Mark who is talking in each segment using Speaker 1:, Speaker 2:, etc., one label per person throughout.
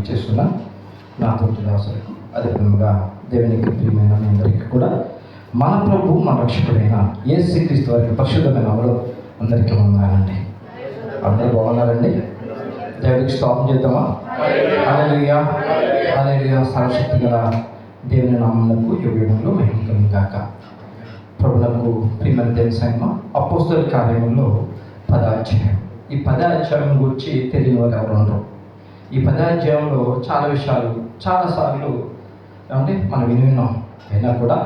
Speaker 1: ఇచ్చేస్తున్న నా తోటి దాసులకు అదేవిధంగా దేవునికి ప్రియమైన మీ అందరికీ కూడా మన ప్రభు మన రక్షకుడైన యేసుక్రీస్తు వారికి పరిశుద్ధమైన నామములో అందరికీ వందనాలండి. అందరూ బాగున్నారండి? దేవుడికి స్తోత్రం చేద్దామా? హల్లెలూయా హల్లెలూయా. సర్వశక్తి గల దేవుని నామమునకు యుగయుగములు మహిమ కలుగును గాక. ప్రభువులకు ప్రియమైన దేవుని సంగమా, అపోస్తలుల కార్యముల్లో 10వ అధ్యాయం. ఈ 10వ అధ్యాయం గురించి తెలియని వారు ఎవరు ఉండరు. ఈ 10వ అధ్యాయంలో చాలా విషయాలు చాలాసార్లు ఏమంటే మనం విన్నాం. అయినా కూడా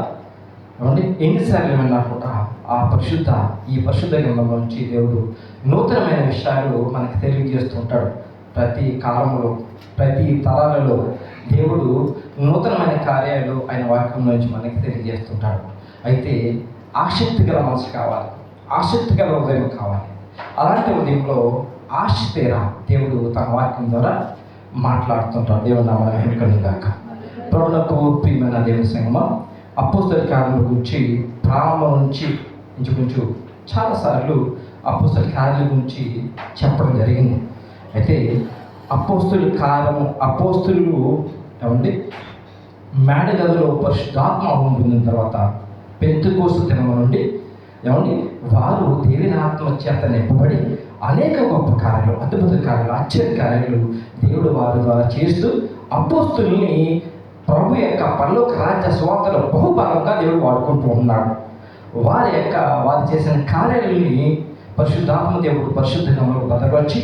Speaker 1: ఏమంటే ఎన్నిసార్లు విన్నా కూడా ఈ పరిశుద్ధ గ్రంథంలో నుంచి దేవుడు నూతనమైన విషయాలు మనకు తెలియజేస్తుంటాడు. ప్రతి కాలంలో ప్రతి తరాలలో దేవుడు నూతనమైన కార్యాలు ఆయన వాక్యం నుంచి మనకి తెలియజేస్తుంటాడు. అయితే ఆసక్తి గల మనసు కావాలి, ఆసక్తి గల హృదయం కావాలి. అలాంటి ఉదయంలో ఆశ తీరా దేవుడు తన వాక్యం ద్వారా మాట్లాడుతుంటాడు. దేవుడు నామమున మహిమ కలుగును గాక. ప్రభువులకు ప్రియమైన దేవుని సంగమా, అపోస్తలుల కార్యముల గురించి ప్రారంభం నుంచి ఇంచుమించు చాలాసార్లు అపోస్తలుల కార్యాల గురించి చెప్పడం జరిగింది. అయితే అపోస్తలులు ఏమండి మేడ గదిలో పరిశుద్ధాత్మ పొందిన తర్వాత పెంతెకోస్తు దినము నుండి ఏమండి వారు దేవుని ఆత్మ చేత నింపబడి అనేక గొప్ప కార్యాలు, అద్భుత కార్యాలు, ఆశ్చర్య కార్యాలు దేవుడు వారి ద్వారా చేస్తూ అపోస్తలుల్ని ప్రభు యొక్క పరలోక రాజ్య స్వార్థలో బహుబలంగా దేవుడు వాడుకుంటూ ఉన్నాడు. వారు చేసిన కార్యాలని పరిశుద్ధాత్మ దేవుడు పరిశుద్ధ గ్రంథంలో భద్రపరిచి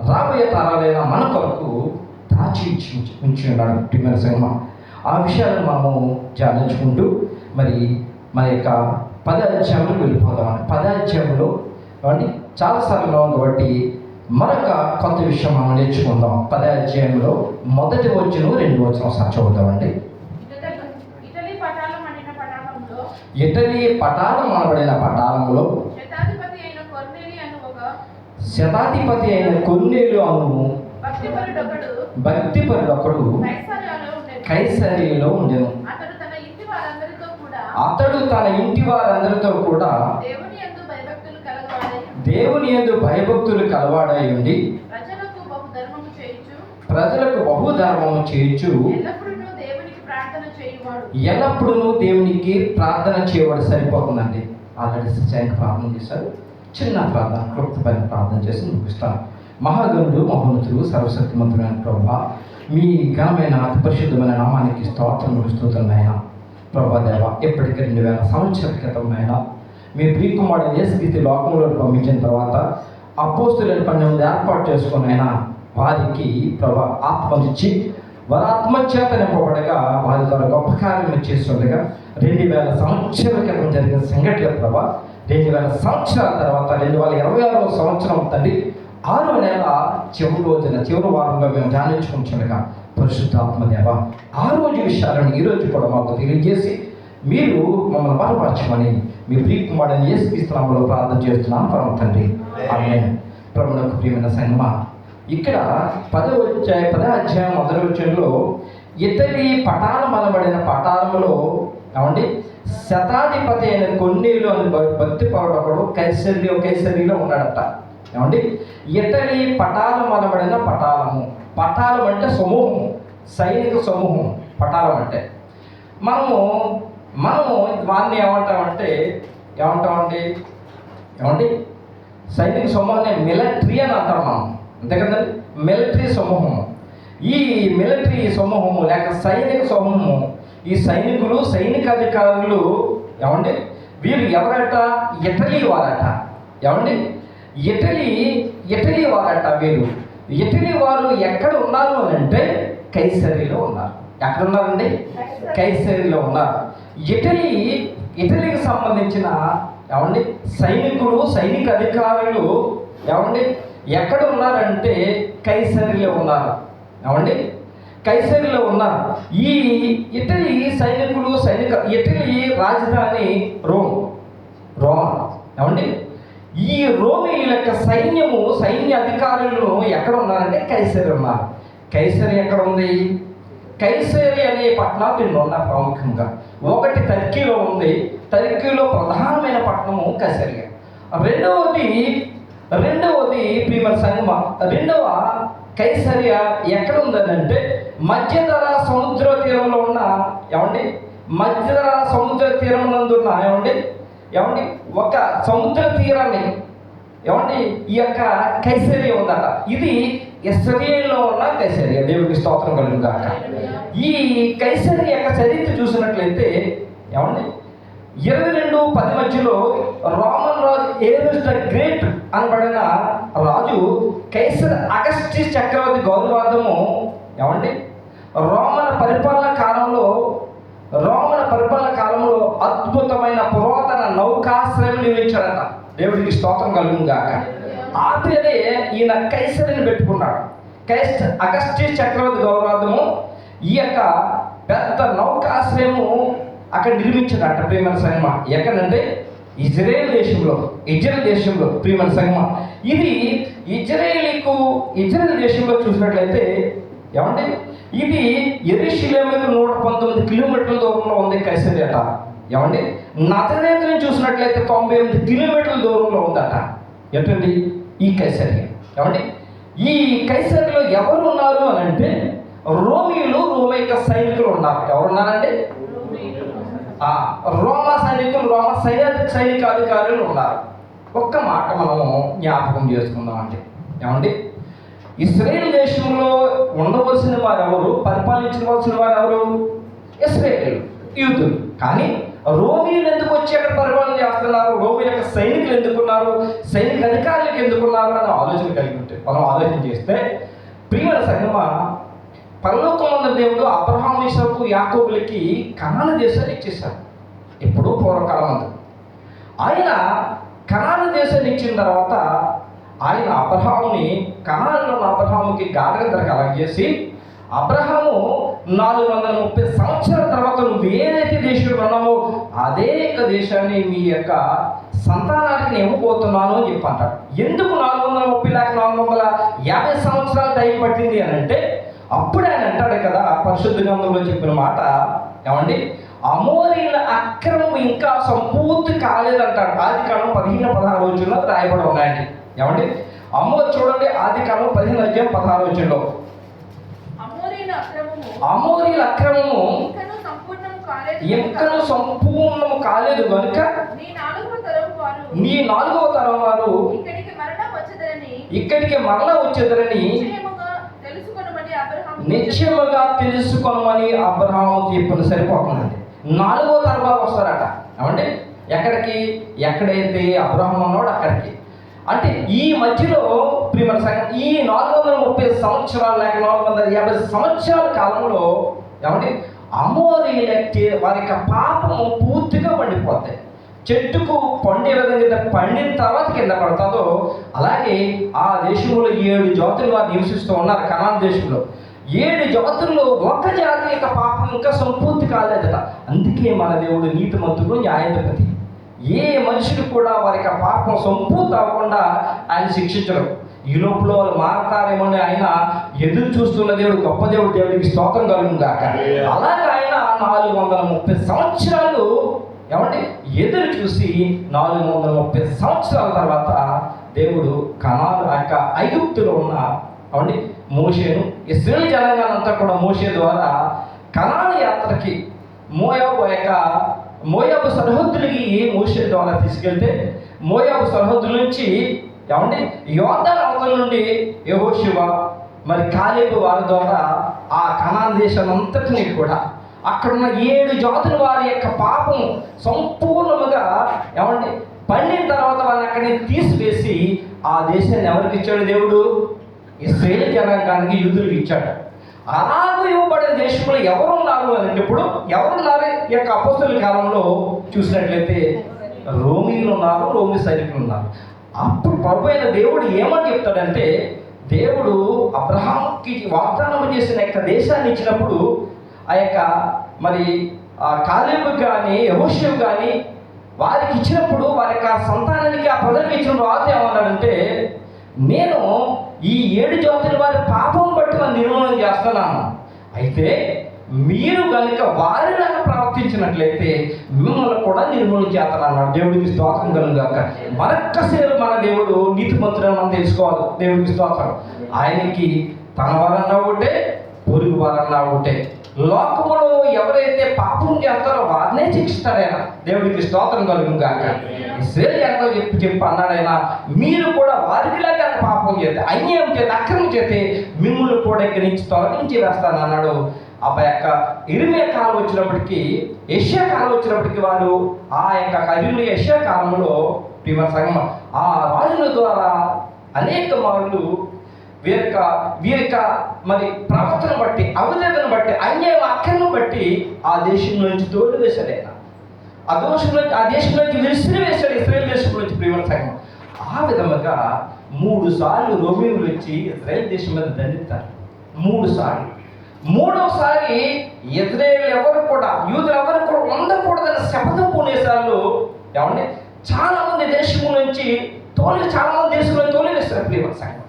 Speaker 1: రాబోయే తరాలైన మన కొరకు దాచి ఉంచి ఉన్నాడు. ప్రియమైన సంగమా, ఆ విషయాలను మనము ధ్యానించుకుంటూ మరి మన యొక్క 10వ అధ్యాయంలో వెళ్ళిపోదాం. 10వ అధ్యాయంలో చాలాసార్లు ఉన్నాం కాబట్టి మరొక కొత్త విషయం మనం నేర్చుకుందాం. 10వ అధ్యాయంలో మొదటి వచనం 2వ వచనం ఒకసారి చదువుదామండి. ఇటలీ పటాలం అనబడిన పటాలంలో శతాధిపతి అయిన కొర్నేలు అను భక్తిపరుడొకడు కైసరియలో ఉండెను. అతడు తన ఇంటి వారందరితో కూడా దేవుని యందు భయభక్తులు కలవాడై ఉండి ప్రజలకు బహుధర్మము చేయుచు ఎల్లప్పుడూ దేవునికి ప్రార్థన చేయవాడు. సరిపోతుందండి. ఆల్రెడీ సత్యానికి ప్రార్థన చేశారు. చిన్న ప్రార్థన, క్లుప్తమైన ప్రార్థన చేసి ముగిస్తాను. మహాగణుడు, మహోన్నతుడు, సర్వశక్తిమంతుడైన ప్రభువా, మీ ఘనమైన అతి పరిశుద్ధమైన నామానికి స్తోత్రములు స్తుతులైనా ప్రభువా దేవ, ఎప్పటికీ 2000 సంవత్సరాల క్రితం అయినా మీ ప్రియకుమారుడు యేసుక్రీస్తు లోకంలో పంపించిన తర్వాత అపోస్తలుల 12 ఏర్పాటు చేసుకునైనా వారికి ప్రభు ఆత్మనిచ్చి వారి ఆత్మచేత నింపబడగా వారి ద్వారా గొప్ప కార్యం చేస్తుండగా 2000 సంవత్సరాల క్రితం జరిగిన సంఘటన ప్రభా 2000 సంవత్సరాల తర్వాత 2026వ సంవత్సరం తండ్రి 6వ నెల చివరి వారంలో మేము ధ్యానించుకుంటుండగా పరిశుద్ధాత్మ దేవ ఆ రోజు విషయాలను ఈరోజు కూడా మాకు తెలియజేసి మీరు మమ్మల్ని బలపరచమని మీ ప్రియకుమారుడైన యేసుక్రీస్తు నామములో ప్రార్థన చేస్తున్నాను పరమ తండ్రి. ఆమేన్. ప్రభువునకు ప్రియమైన సంగమా, ఇక్కడ 10వ అధ్యాయం మొదటి వచనంలో ఇటలీ పటాలం అనబడిన పటాలంలో ఏమండి శతాధిపతి అయిన కొర్నేలు అని భక్తిపరుడొకడు కైసరియలో ఉన్నాడట. ఏమండి ఇటలీ పటాలం అనబడిన పటాలం అంటే సమూహం, సైనిక సమూహం. పటాలం అంటే మనము వారిని ఏమంటామండి సైనిక సమూహాన్ని మిలిటరీ అని అంటాం మనం, అంతే కదండి. మిలిటరీ సమూహము. ఈ మిలిటరీ సమూహము లేక సైనిక సమూహము, ఈ సైనికులు, సైనిక అధికారులు ఏమండి వీరు ఎవరట? ఇటలీ వారట. ఏమండి ఇటలీ వారట. వీరు ఇటలీ వారు ఎక్కడ ఉన్నారు అని అంటే కైసరీలో ఉన్నారు. ఎక్కడ ఉన్నారండి? కైసరీలో ఉన్నారు. ఇటలీకి సంబంధించిన ఏమండి సైనికులు, సైనిక అధికారులు ఏమండి ఎక్కడ ఉన్నారంటే కైసరీలో ఉన్నారు. ఏమండి కైసరీలో ఉన్నారు. ఈ ఇటలీ సైనికులు, ఇటలీ రాజధాని రోమా. ఏమండి ఈ రోమీయుల యొక్క సైన్య అధికారులు ఎక్కడ ఉన్నారంటే కైసరీ ఉన్నారు. కైసరీ ఎక్కడ ఉంది? కైసరీ అనే పట్టణాలు 2 ఉన్నాయి ప్రాముఖ్యంగా. ఒకటి టర్కీలో ఉంది. టర్కీలో ప్రధానమైన పట్టణము కైసరియా. రెండవది ప్రియమైన సంగమ, రెండవ కైసరియా ఎక్కడ ఉందనంటే మధ్యధరా సముద్ర తీరంలో ఉన్న ఏమండి మధ్యధరా సముద్ర తీరం నందున్న ఏమండి ఒక సముద్ర తీరాన్ని ఏమండి ఈ యొక్క కైసరియా ఉందట. ఇది ఇశ్రాయేలులో ఉన్న కైసరియా. దేవుడికి స్తోత్రం కలుగును గాక. ఈ కైసరియా యొక్క చరిత్ర చూసినట్లయితే ఏమండి 22:10 మధ్యలో Roman Raju Eros the great అనబడిన రాజు కైసర్ అగస్టస్ చక్రవర్తి గౌరవార్థము ఏమండి రోమన పరిపాలన కాలంలో అద్భుతమైన పురాతన నౌకాశ్రయం నిర్మించాడట. దేవుడికి స్తోత్రం కలుగును గాక. ఆ పేరే ఈయన కైసరిని పెట్టుకున్నాడు. అగస్టస్ చక్రవర్తి గౌరవార్థము ఈ యొక్క పెద్ద నౌకాశ్రయము అక్కడ నిర్మించాడట. ప్రియమైన సంగమ ఎక్కడంటే ఇజ్రాయేల్ దేశంలో ప్రియమైన సంగమ ఇది ఇజ్రాయేల్ దేశంలో చూసినట్లయితే ఏమంటే ఇది యెరూషలేముకు 119 కిలోమీటర్ల దూరంలో ఉంది కైసరియా. ఏమండి నజరేతుని చూసినట్లయితే 98 కిలోమీటర్ల దూరంలో ఉందట. ఏంటండి ఈ కైసరియా. ఏమండి ఈ కైసరియలో ఎవరు ఉన్నారు అని అంటే రోమైక సైనికులు ఉన్నారు. ఎవరున్నారండి? రోమా సైనికాధికారులు ఉన్నారు. ఒక్క మాట మనము జ్ఞాపకం చేసుకుందాం అంటే ఏమండి ఇశ్రాయేల్ దేశంలో ఉండవలసిన వారు ఎవరు? పరిపాలించవలసిన వారు ఎవరు? ఇశ్రాయేలు యూదులు. కానీ రోమీలు ఎందుకు వచ్చి అక్కడ పరిపాలన చేస్తున్నారు? రోమి యొక్క సైనికులు ఎందుకున్నారు? సైనిక అధికారులకు ఎందుకున్నారు అని ఆలోచన కలిగి ఉంటే మనం ఆలోచన చేస్తే ప్రియమైన సంగమ పరలోకమందు దేవుడు అబ్రహాము, ఇస్సాకు, యాకోబులకి కనాను దేశాన్ని ఇచ్చేశాడు. ఎప్పుడూ పూర్వకాలం అందు ఆయన కనాను దేశాన్ని ఇచ్చిన తర్వాత ఆయన అబ్రహాముకి గాఢనిద్ర కలగజేసి అబ్రహాము 430 సంవత్సరాల తర్వాత నువ్వు ఏదైతే దేశంలో ఉన్నావో అదే యొక్క దేశాన్ని మీ యొక్క సంతానానికి నేను ఇవ్వబోతున్నాను అని చెప్పంటాడు. ఎందుకు 430 లేక 450 సంవత్సరాలు టైం పట్టింది అని అంటే అప్పుడు ఆయన అంటాడు కదా పరిశుద్ధ గ్రంథంలో చెప్పిన మాట ఏమండి అమోరీల అక్రమం ఇంకా సంపూర్తి కాలేదంటాడు. ఆదికాండం 15-16 రాయబడి ఉన్నాయండి. ఏమండి చూడండి ఆదికాండం 15:16 అమోరీల అక్రమము ఇంకను సంపూర్ణము కాలేదు కనుక నీ 4వ తరం వారు ఇక్కడికి మరలా వచ్చేదరని నిశ్చయముగా తెలుసుకొనమని అబ్రహాము చెప్పిన సరిపోతుందండి. 4వ తరం వారు వస్తారట. ఏమంటే ఎక్కడైతే అబ్రహాము ఉన్నాడో అక్కడికి అంటే ఈ మధ్యలో ప్రియమైన సంఘం ఈ 430 సంవత్సరాలు లేక 450 సంవత్సరాల కాలంలో ఏమంటే అమోరీలకి వారి యొక్క పాపము పూర్తిగా పండిపోతాయి. చెట్టుకు పండే విధంగా పండిన తర్వాత కింద పడతాదో అలాగే ఆ దేశంలో 7 జాతులు వారు నివసిస్తూ ఉన్నారు. కనాన్ దేశంలో 7 జాతుల్లో ఒక జాతి యొక్క పాపం ఇంకా సంపూర్తి కాలేదట. అందుకే మన దేవుడు నీతిమంతుడు, న్యాయాధిపతి. ఏ మనుషులు కూడా వారి యొక్క పాపం సంపూర్తి అవ్వకుండా ఆయన శిక్షించడం. ఈ లోపల వాళ్ళు మారతారేమని ఆయన ఎదురు చూస్తున్న దేవుడు గొప్ప దేవుడు. దేవుడికి స్తోత్రం కలుగును గాక. అలాగే ఆయన 430 సంవత్సరాలు ఏమంటే ఎదురు చూసి 430 సంవత్సరాల తర్వాత దేవుడు కనాను యొక్క ఐగుప్తులో ఉన్న ఏమండి మోషేను ఇశ్రాయేలు జనాంగానంతా కూడా మోషే ద్వారా కనాను యాత్రకి మోయాబు సరిహద్దులకి మోషే ద్వారా తీసుకెళ్తే మోయాబు సరిహద్దుల నుంచి ఏమండి యోర్దాను అవతల నుండి యెహోషువ మరి కాలేబు వారి ద్వారా ఆ కనాన్ దేశాన్ని అంతటినీ కూడా అక్కడున్న 7 జాతుల వారి యొక్క పాపం సంపూర్ణముగా ఏమండి పండిన తర్వాత వాళ్ళని అక్కడిని తీసివేసి ఆ దేశాన్ని ఎవరికి ఇచ్చాడు? దేవుడు ఇశ్రాయేలు జనాంగానికి యూదులకు ఇచ్చాడు. అలాగూ ఇవ్వబడిన దేశంలో ఎవరున్నారు అని ఇప్పుడు ఎవరున్నారు? ఈ యొక్క అపోస్తలుల కాలంలో చూసినట్లయితే రోమీలు ఉన్నారు, రోమి సైనికులు ఉన్నారు. అప్పుడు ప్రభు అయిన దేవుడు ఏమని చెప్తాడంటే దేవుడు అబ్రహాముకి వాగ్దానం చేసిన యొక్క దేశాన్ని ఇచ్చినప్పుడు ఆ యొక్క మరి కాలేబు కానీ యెహోషువ కానీ వారికి ఇచ్చినప్పుడు వారి యొక్క సంతానానికి ఆ ప్రజలకు ఇచ్చిన తర్వాత ఏమన్నాడంటే నేను ఈ 7 జాతుల వారి పాపం బట్టి మనం నిర్మూలన చేస్తున్నాను. అయితే మీరు కనుక వారిలాగా ప్రవర్తించినట్లయితే మిమ్మల్ని కూడా నిర్మూలన చేస్తానన్నాడు. దేవుడికి స్తోత్రం కలుగాక. మరొక్కసారి మన దేవుడు నీతిమంతుడని మనం తెలుసుకోవాలి. దేవుడికి స్తోత్రం. ఆయనకి తన వారన్నా ఒకటే, పొరుగు వారన్నా ఒకటే. లోకములో ఎవరైతే పాపం చేస్తారో వారినే శిక్షిస్తాడు ఆయన. దేవుడికి స్తోత్రం కలుగును గాక. ఇశ్రాయేలు ఎంతో చెప్పి అన్నాడు ఆయన, మీరు కూడా వారికిలాగా పాపం చేస్తే, అన్యాయం చేస్తే, అక్రమం చేస్తే మిమ్మల్ని కూడా ఇక్కడి నుంచి తొలగించి వేస్తాను అన్నాడు. ఆ యొక్క ఇరిమియా కాలం వచ్చినప్పటికీ, యెషయా కాలం వచ్చినప్పటికీ వారు ఆ యొక్క యెషయా కాలంలో సంగమ ఆ రాజుల ద్వారా అనేక మార్లు వీరి మరి ప్రవర్తన బట్టి, అవధేతను బట్టి, అన్యాయం అక్రమం బట్టి ఆ దేశం నుంచి తోడు వేశాడు ఆయన. ఆ దేశంలోంచి విసిరి వేశాడు ఇశ్రాయేల్ దేశంలోంచి. ప్రియమైన సంఘం, ఆ విధముగా 3 సార్లు రోమీయులు వచ్చి ఇశ్రాయేల్ దేశం మీద దండెత్తారు. 3 సార్లు. 3వసారి ఇశ్రాయేలు ఎవరు కూడా, యూదులు ఎవరు కూడా ఉండకూడదని శపథం పూనేసార్లు ఏమంటే చాలా మంది దేశం నుంచి చాలా మంది దేశంలో తోలివేస్తారు. ప్రియమైన సంఘం,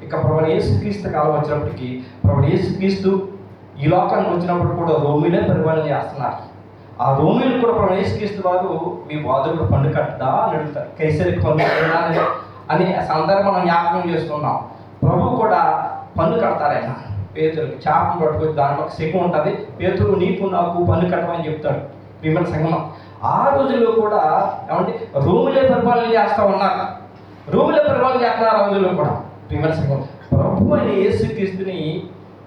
Speaker 1: ఇక ప్రభువైన యేసుక్రీస్తు కాలం వచ్చినప్పటికీ, ప్రభువైన యేసుక్రీస్తు ఈ లోకానికి వచ్చినప్పుడు కూడా రోమీలే పరిపాలన చేస్తున్నారు. ఆ రోమీలు కూడా ప్రభువైన యేసుక్రీస్తు వారు మీ బాధకుడు పన్ను కట్టదా అని అడుగుతారు. కైసరికి పన్ను కట్టాలని అనే సందర్భం మనం జ్ఞాపకం చేసుకున్నాం. ప్రభు కూడా పన్ను కడతారైనా పేతురుకి చేపను పట్టుకొని దాంట్లో ఒక శకం ఉంటుంది, పేతురు నీకు నాకు పన్ను కట్టమని చెప్తాడు. ప్రియమైన సంగమం, ఆ రోజుల్లో కూడా ఏమంటే రోమిలే పరిపాలన చేస్తూ ఉన్నారు. రోమిలే పరిపాలన చేస్తున్నారు ఆ రోజుల్లో కూడా. ప్రియమైన సంగమం, ప్రభు అయిన యేసుక్రీస్తుని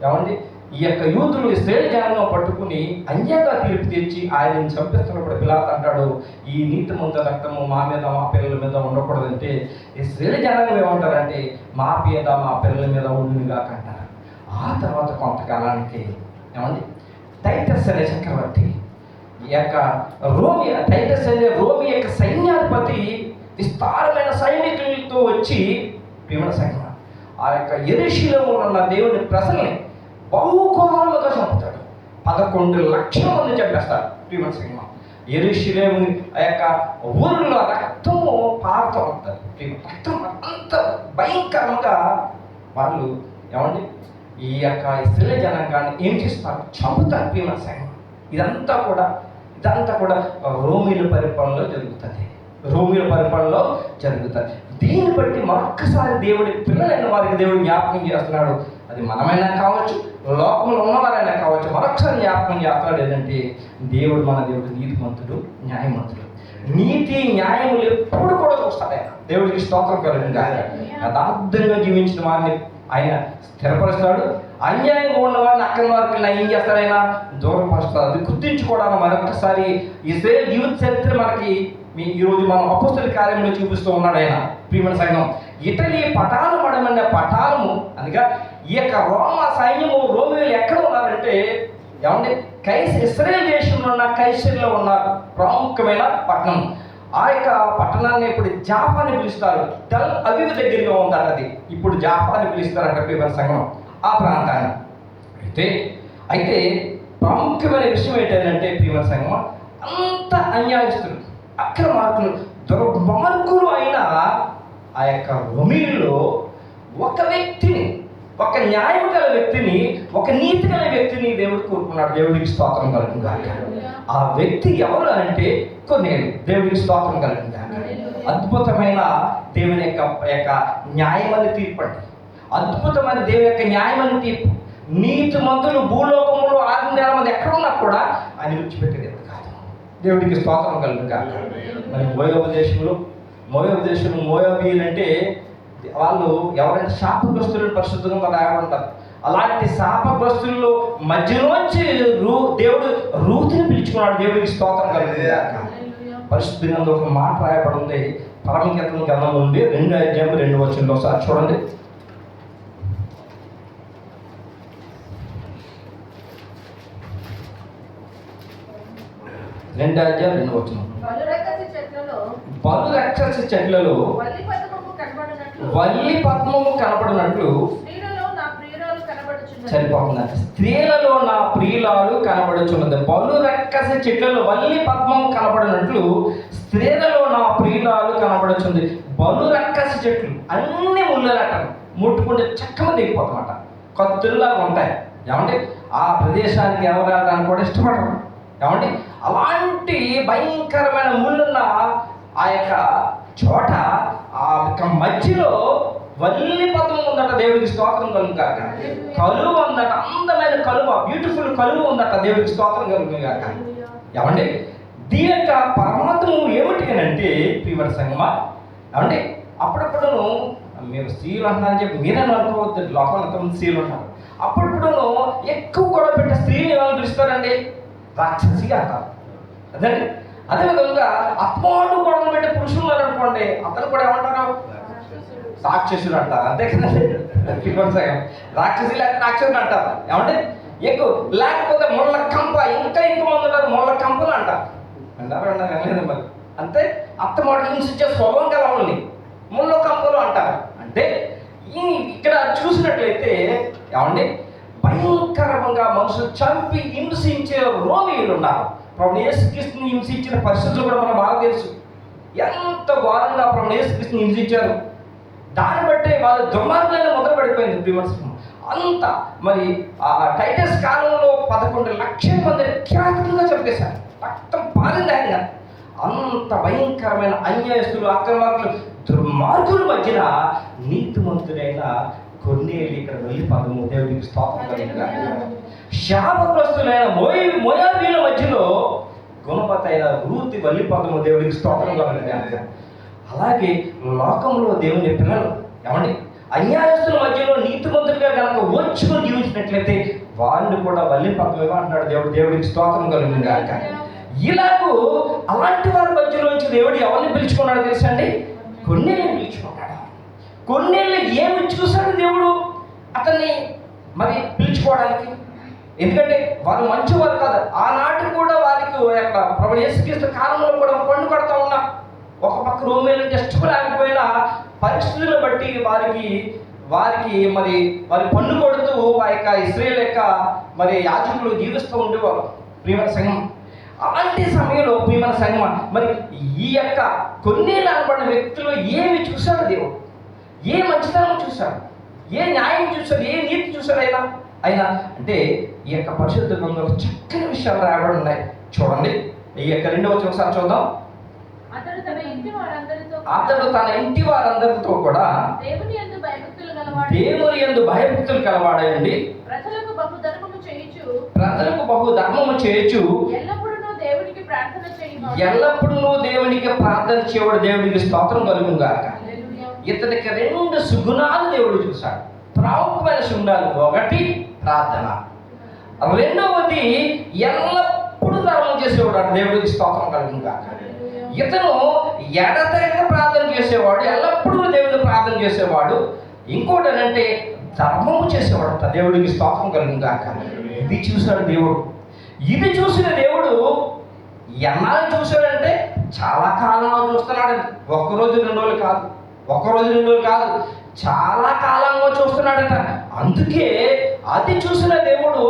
Speaker 1: ఏమంటే ఈ యొక్క యూదులు ఇశ్రాయేలు జనాంగం పట్టుకుని అన్యాయంగా తీర్పు తెచ్చి ఆయనను చంపిస్తున్నప్పుడు పిలాతు అంటాడు, ఈ నీతిమంతుల రక్తము మా మీద మా పిల్లల మీద ఉండకూడదంటే ఇశ్రాయేలు జనాంగం ఏమంటారంటే మా మీద మా పిల్లల మీద ఉండుగా అంటారు. ఆ తర్వాత కొంతకాలానికి ఏమండి టైటస్ అనే చక్రవర్తి ఈ యొక్క టైటస్ అనే రోమి యొక్క సైన్యాధిపతి విస్తారమైన సైనికులతో వచ్చి ప్రియమైన సంఘం ఆ యొక్క యెరూషలేములో ఉన్న దేవుని ప్రజల్ని బహుకోహాలుగా చంపుతాడు. 11 లక్షల మంది చంపేస్తారు. ప్రియమైన సంఘం, యెరూషలేము ఆ యొక్క ఊరిలో రక్తము పారుతూ ఉంటుంది. రక్తం అంత భయంకరంగా వాళ్ళు ఏమండి ఈ యొక్క ఇశ్రాయేలు జనాంగాన్ని ఏం చేస్తారు, చంపుతారు. ప్రియమైన సంఘం, ఇదంతా కూడా రోమీల పరిపాలనలో జరుగుతుంది. దీన్ని బట్టి మరొక్కసారి దేవుడి పిల్లలైన వారికి దేవుడు జ్ఞాపకం చేస్తున్నాడు. అది మనమైనా కావచ్చు, లోకంలో ఉన్నవారైనా కావచ్చు, మరొకసారి జ్ఞాపకం చేస్తున్నాడు. ఏంటంటే మన దేవుడు నీతిమంతుడు, న్యాయమంతుడు. నీతి న్యాయములు ఎప్పుడు కూడా చూస్తాడు ఆయన. దేవుడికి స్తోత్రం కలుగును గాక. యథార్థంగా జీవించిన వారిని ఆయన స్థిరపరుస్తాడు. అన్యాయంగా ఉన్న వారిని అక్కడి వారికి ఏం చేస్తారైనా దూరపరుస్తాడు. అది గుర్తించుకోవడానికి మరొకసారి ఇశ్రాయేలు జీవిత చరిత్ర మనకి ఈరోజు మనం అపోస్తలుల కార్యంలో చూపిస్తూ ఉన్నాడు ఆయన. ప్రియమైన సంఘం, ఇటలీ పటాలు పడమన్న పటాలము అనగా ఈ యొక్క రోమా సైన్యము రోమియోలు ఎక్కడ ఉన్నారంటే ఏమంటే ఇశ్రాయేల్ దేశంలో ఉన్న కైసరులో ఉన్నారు. ప్రాముఖ్యమైన పట్టణం. ఆ యొక్క పట్టణాన్ని ఇప్పుడు జాఫా అని పిలుస్తారు. టెల్ అవీవ్ దగ్గరగా ఉందట. అది ఇప్పుడు జాఫా అని పిలుస్తారంట. ప్రియమైన సంఘం, ఆ ప్రాంతాన్ని అయితే ప్రాముఖ్యమైన విషయం ఏంటంటే ప్రియమైన సంఘం, అంత అన్యాయస్తులు, అక్రమార్కులు, దుర్మార్గులు అయిన ఆ యొక్క రోమీయుల్లో ఒక వ్యక్తిని, ఒక న్యాయం గల వ్యక్తిని, ఒక నీతి గల వ్యక్తిని దేవుడు కోరుకున్నాడు. దేవుడికి స్తోత్రం కలుగును గాక. ఆ వ్యక్తి ఎవరు అంటే కొర్నేలు. దేవుడికి స్తోత్రం కలుగును గాక. అద్భుతమైన దేవుని యొక్క న్యాయమని తీర్పు అండి. అద్భుతమైన దేవుని యొక్క న్యాయమని తీర్పు. నీతిమంతులు భూలోకములో 6 మంది ఎక్కడ ఉన్నా కూడా ఆయన విడిచిపెట్టేది కాదు. దేవుడికి స్తోత్రం కలుగును గాక. మరి మోయాబీయులు అంటే వాళ్ళు ఎవరైనా శాపగ్రస్తులను పరిశుద్ధంగా రాయబడతారు. అలాంటి శాపగ్రస్తుల్లో మధ్యలోంచి దేవుడు రూతుని పిలుచుకున్నాడు. దేవుడికి స్తోత్రం కలుగును గాక. పరిశుద్ధ గ్రంథంలో ఒక మాట రాయబడింది. పరమగీతం గ్రంథం నుండి 2వ అధ్యాయం 2వ వచనంలో ఒకసారి చూడండి. 2వ అధ్యాయం 2వ వచనం. బలు రాక్షస చెట్లలో వల్లి పద్మము కనపడినట్లు సరిపోతుందంటే స్త్రీలలో నా ప్రియురాలు కనబడుచున్నది. బలు రాక్షస చెట్లలో వల్లి పద్మము కనపడినట్లు స్త్రీలలో నా ప్రియురాలు కనబడుచుంది. బలు రాక్షస చెట్లు అన్ని ముళ్ళలట, ముట్టుకుంటే చక్కగా దిగిపోతామట, కత్తుల్లాగా ఉంటాయి. ఏమంటే ఆ ప్రదేశానికి ఎవరు వెళ్ళడానికి కూడా ఇష్టపడరు. ఏమంటే అలాంటి భయంకరమైన ముళ్ళున్న ఆ యొక్క చోట ఆ యొక్క మధ్యలో వల్లి పద్మం ఉందట, దేవుడికి స్తోత్రం కలుగు కాక. కలువ ఉందట, అందమైన కలువ, బ్యూటిఫుల్ కలువ ఉందట, దేవుడికి స్తోత్రం కలుగు కాక. ఏమండి దీని యొక్క పరమాత్మ ఏమిటి అని అంటే ప్రియమైన సంగమా, ఏమండి అప్పుడప్పుడు మీరు స్త్రీలు అంటున్నారని చెప్పి మీరేనా అనుకోవద్దు, లోకంలో ఎంతమంది స్త్రీలు ఉంటారు. అప్పుడప్పుడు ఎక్కువ గొడవ పెట్టే స్త్రీని ఏమని పిలుస్తారండి? రాక్షసి అంటారు. అదండి అదేవిధంగా అత్మాడు గొడవ పెట్టే పురుషులు అనుకోండి, అతను కూడా ఏమంటారు? రాక్షసులు అంటారు. అంతే కదండి, రాక్షసి లేకపోతే రాక్షసులు అంటారు. ఏమంటే ఎక్కువ లేకపోతే ముళ్ళ కంప, ఇంకా ఎక్కువ మంది ఉంటారు ముళ్ళ కంపలు అంటారు. అంటారు మరి అంతే. అత్తమాట హింసించే స్వభావం గల వాళ్ళని ముళ్ళ కంపలు అంటారు. అంటే ఇక్కడ చూసినట్లయితే ఏమండి భయంకరంగా మనుషులు చంపి హింసించే రోమిలు ఉన్నారు. ప్రభు యేసుక్రీస్తుని హింసించిన పరిస్థితులు కూడా మనకు బాగా తెలుసు. ఎంత ఘోరంగా ప్రభు యేసుక్రీస్తుని హింసించారు. దాన్ని బట్టే వాళ్ళు దుర్మార్గులైన మొదలు పడిపోయింది ప్రివర్సం అంతా. మరి ఆ టైటస్ కాలంలో 11 లక్షల మంది ఖ్యాతంగా చంపేశారు. రక్తం పారింది ఆయన. అంత భయంకరమైన అన్యాయస్తులు, అక్రమార్కులు, దుర్మార్గుల మధ్యన నీతిమంతుడైన కొన్నేళ్ళు ఇక్కడ వెళ్ళి పదము దేవుడికి స్తోత్రం కలిగిన శాపగ్రస్తులైన మోయాబీల మధ్యలో గుణపతి అయిన రూతి వల్లి పదము దేవుడికి స్తోత్రం కలిగిన. అలాగే లోకంలో దేవుని పిల్లలు ఏమండి అన్యాయస్తుల మధ్యలో నీతిమంతుడిగా కనుక వచ్చుకొని జీవించినట్లయితే వారిని కూడా వల్లి పదము అంటున్నాడు దేవుడు. దేవుడికి స్తోత్రం కలిగిన గాక. ఇలాగూ అలాంటి వారి మధ్యలోంచి దేవుడు ఎవరిని పిలుచుకున్నాడు తెలుసా అండి? కొన్నేళ్ళని పిలుచుకున్నాడు. కొన్నేళ్ళు ఏమి చూశాడు దేవుడు అతన్ని మరి పిలుచుకోవడానికి? ఎందుకంటే వారు మంచివారు కాదు. ఆనాటి కూడా వారికి ప్రభు యేసుక్రీస్తు కాలంలో కూడా పండు కొడతా ఉన్నా, ఒక పక్క రోమేలు ఇష్టం లేకపోయినా పరిస్థితులను బట్టి వారికి మరి వారి పన్ను కొడుతూ ఆ యొక్క ఇశ్రాయేలు యొక్క మరి యాజకులు జీవిస్తూ ఉండేవారు ప్రియమైన సంఘం. అలాంటి సమయంలో ప్రియమైన సంఘం మరి ఈ యొక్క కొన్నేళ్ళు అనబడిన వ్యక్తులు ఏమి చూశాడు దేవుడు? ఏ మంచితనం చూశాడు? ఏ న్యాయం చూశాడు? ఏ నీతి చూశాడు అయినా అంటే ఈ యొక్క పరిశుద్ధ గ్రంథంలో చక్కని విషయాలు రాయబడి ఉన్నాయి. చూడండి ఈ యొక్క 2వ వచనం ఒకసారి చూద్దాం. అతడు తన ఇంటి వారందరితో కూడా దేవుని యందు భయభక్తులు కలవాడండి, ప్రజలకు బహు ధర్మము చేయుచు ఎల్లప్పుడూ దేవునికి ప్రార్థన చేయవాడు. దేవుడికి స్తోత్రం కలుగును గాక. ఇతనికి 2 సుగుణాలు దేవుడు చూశాడు, ప్రాముఖ్యమైన సుగుణాలు. ఒకటి ప్రార్థన, రెండవది ఎల్లప్పుడూ ధర్మం చేసేవాడు అంటే దేవుడికి స్తోత్రం కలుగును గాక. ఇతను ఎడతెగక ప్రార్థన చేసేవాడు, ఎల్లప్పుడూ దేవుడిని ప్రార్థన చేసేవాడు. ఇంకోటి ఏంటంటే ధర్మము చేసేవాడు. దేవుడికి స్తోత్రం కలుగును గాక. ఇది చూశాడు దేవుడు. ఇది చూసిన దేవుడు ఎన్నాళ్ళు చూశాడంటే చాలా కాలంలో చూస్తున్నాడు. ఒక్కరోజు 2 రోజులు కాదు, ఒక్కరోజు 2 రోజులు కాదు, చాలా కాలంగా చూస్తున్నాడట. అందుకే అది చూసిన దేవుడు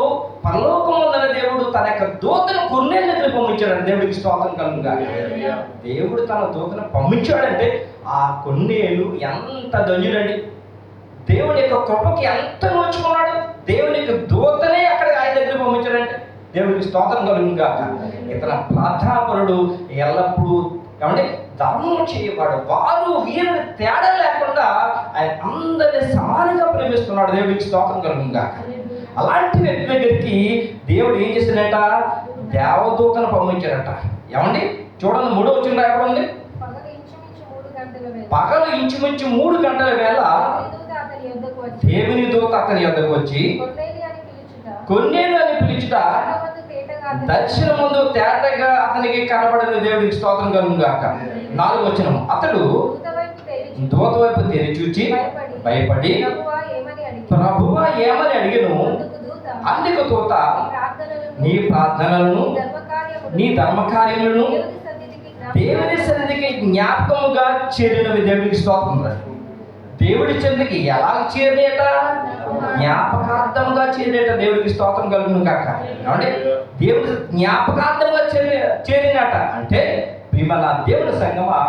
Speaker 1: పరలోకం ఉందన్న దేవుడు తన యొక్క దూతను కొన్నేళ్ళకి పంపించాడు. దేవుడికి స్తోత్రం కలుగును గాక. దేవుడు తన దూతను పంపించాడంటే ఆ కొన్నేళ్ళు ఎంత ధన్యుడండి. దేవుని యొక్క కృపకి ఎంత నోచుకున్నాడు. దేవుని యొక్క దూతనే అక్కడ ఆయన దగ్గర పంపించాడంటే దేవుడికి స్తోత్రం కలుగును గాక. ఇతర ప్రార్థనాపరుడు, ఎల్లప్పుడూ ఏమంటే ధర్మం చేయవాడు. వారు వీరు తేడా లేకుండా ఆయన అందరినీ సమానంగా ప్రేమిస్తున్నాడు. దేవుడికి స్తోత్రం కలుగును గాక. అలాంటి వ్యక్తి దగ్గరికి దేవుడు ఏం చేశాడట? దేవదూతను పంపించాడట. ఏమండి చూడండి 3వ వచనం ఎక్కడ ఉంది? పగలు ఇంచుమించు 3 గంటల వేళ దేవుని దూత అతని యొద్దకు వచ్చి కొన్నేళ్ళు అని పిలుచుట దర్శనం ముందు తేటగా అతనికి కనబడిన. దేవుడికి స్తోత్రం కలుగును గాక. 4వ వచనం అతడు దూత వైపు తెరి చూచి భయపడి ప్రభువా ఏమని అడిగను. అందుకు దూత నీ ప్రార్థనలను నీ ధర్మకార్యములను దేవుని సన్నిధికి జ్ఞాపకముగా చేరినవి. దేవుడికి స్తోత్రం. దేవుడి చెందికి ఎలా చేరేట? జ్ఞాపకార్థముగా చేరేట. దేవుడికి స్తోత్రం కలుగును కాక. అంటే దేవుడి జ్ఞాపకార్థంగా చేరినట. అంటే మన దేవుడి సంగమా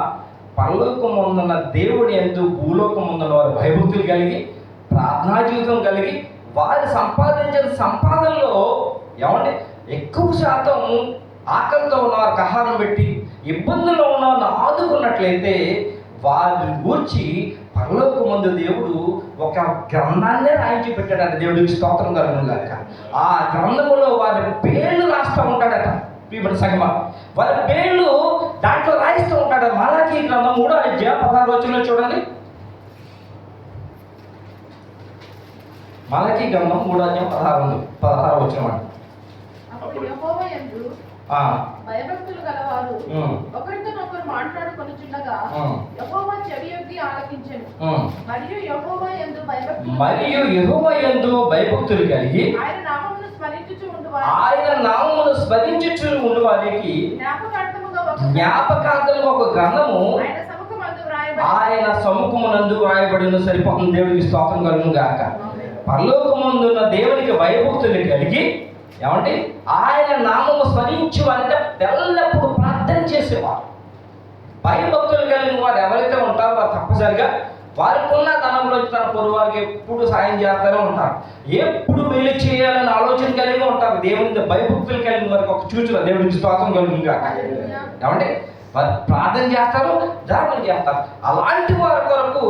Speaker 1: పరలోకం ఉందన్న దేవుడి యందు భూలోకం ఉందన్న వారు భయభక్తులు కలిగి ప్రార్థనా జీవితం కలిగి వారు సంపాదించిన సంపాదనలో ఏమంటే ఎక్కువ శాతం ఆకలితో ఉన్నవారికి ఆహారం పెట్టి ఇబ్బందుల్లో ఉన్నవారిని ఆదుకున్నట్లయితే వారిని గూర్చి పరలోకమందు దేవుడు ఒక గ్రంథాన్నే రాయించి పెట్టాడట. దేవుడికి స్తోత్రం కలుగుగాక. ఆ గ్రంథములో వారి పేర్లు రాస్తూ ఉంటాడట. ప్రియమైన సంగమా, వారి పేర్లు దాంట్లో రాయిస్తూ ఉంటాడు. మలాకీ గ్రంథం 3:16 చూడండి. మలాకీ గ్రంథం 3:16
Speaker 2: భయభక్తులు గలవారు ఒకరితోనొకరు మాట్లాడుకొనుచుండగా యెహోవా చెవియొగ్గి ఆలకించెను. మరియు యెహోవా యందు భయభక్తులు కలిగి ఆయన నామమును స్మరించుచు ఉండు వారికి
Speaker 1: జ్ఞాపకార్థముగా ఒక గ్రంథము ఆయన సముఖమునందు వ్రాయబడిన. సరిపోతుంది. దేవుడికి స్తోత్రం కలుగును గాక. పరలోకమందున్న దేవునికి భయభక్తులు కలిగి ఏమంటే ఆయన నామము స్మరించు అంటే ఎల్లప్పుడూ ప్రార్థన చేసేవారు. భయభక్తులు కలిగిన వారు ఎవరైతే ఉంటారో వారు తప్పనిసరిగా వారికి ఉన్న ధనంలో తన పొరుగు వారికి ఎప్పుడు సాయం చేస్తూనే ఉంటారు. ఎప్పుడు మేలు చేయాలని ఆలోచన కలిగి ఉంటారు. దేవుని భయభక్తులు కలిగిన వారికి ఒక చూచుల దేవుడికి స్తోత్రం కలుగును గాక. ఏమంటే వారు ప్రార్థన చేస్తారు, ధర్మం చేస్తారు. అలాంటి వారి కొరకు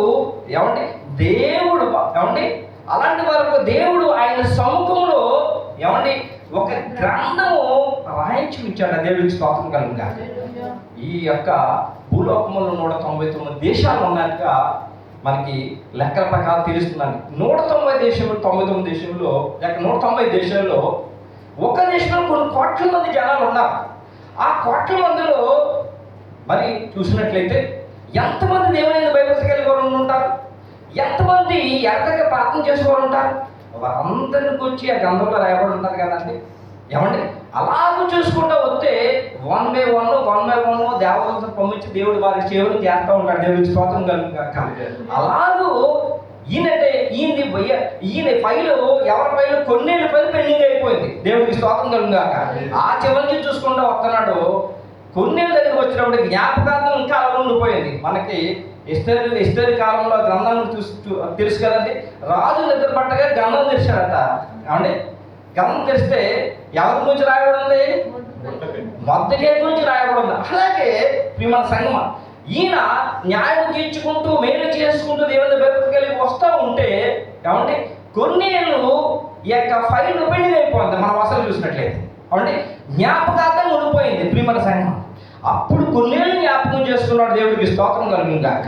Speaker 1: ఏమంటే దేవుడు అలాంటి వరకు దేవుడు ఆయన సముఖంలో ఏమండి ఒక గ్రంథము రాయించి ఉంచాడు. దేవుడికి స్తోత్రం కలుగుగా. ఈ యొక్క భూలోకంలో 199 దేశాలు ఉన్నట్టుగా మనకి లెక్కల ప్రకారం తెలుస్తుందండి. 199 దేశంలో లేక 190 దేశాల్లో ఒక దేశంలో కొన్ని కోట్ల మంది జనాలు ఉన్నారు. ఆ కోట్ల మందిలో మరి చూసినట్లయితే ఎంతమంది దేవుని భయభక్తి కలిగి వారు ఉంటారు, ఎంతమంది ఎడతగా ప్రార్థన చేసుకోవాలి ఉంటారు. వారందరిని గురించి ఆ గ్రంథంలో రాయబడి ఉంటుంది కదండి. ఏమండి అలాగూ చూసుకుంటూ వస్తే 1 by 1 దేవతలను పంపించి దేవుడు వారికి సేవలు చేస్తూ ఉంటాడు. దేవుడికి స్తోత్రం కలుగుగాక. అలాగూ ఈయన ఫైలు ఎవరి ఫైలు కొన్నేళ్ళ ఫైలు పెండింగ్ అయిపోయింది. దేవుడికి స్తోత్రం కలుగుగాక. ఆ చివరికి చూసుకుంటూ వస్తున్నాడు. కొన్నేళ్ళ దగ్గరికి వచ్చినప్పుడు జ్ఞాపకార్థం ఇంకా అలా ఉండిపోయింది. మనకి ఎస్తేరు కాలంలో గ్రంథాలను తెలుసు కదండి. రాజు నిద్ర పట్టగా గ్రంథం తెరిచాడట. ఏమండి గ్రంథం తెరిస్తే ఎవరి గురించి రాయబడి ఉంది? మొర్దెకై గురించి రాయబడి ఉంది. అలాగే ప్రియమైన సంగమ, ఈయన న్యాయం తీర్చుకుంటూ మేలు చేసుకుంటూ దేవుని భక్తి కలిగి వస్తూ ఉంటే ఏమంటే కొన్నేళ్ళు ఈ యొక్క ఫైల్ పెండింగ్ అయిపోయింది. మనం అసలు చూసినట్లయితే ఏమంటే జ్ఞాపకార్థం ఉండిపోయింది. ప్రియమైన సంగమ, అప్పుడు కొన్నేళ్ళు జ్ఞాపకం చేసుకున్నాడు. దేవుడికి స్తోత్రం కలుగును గాక.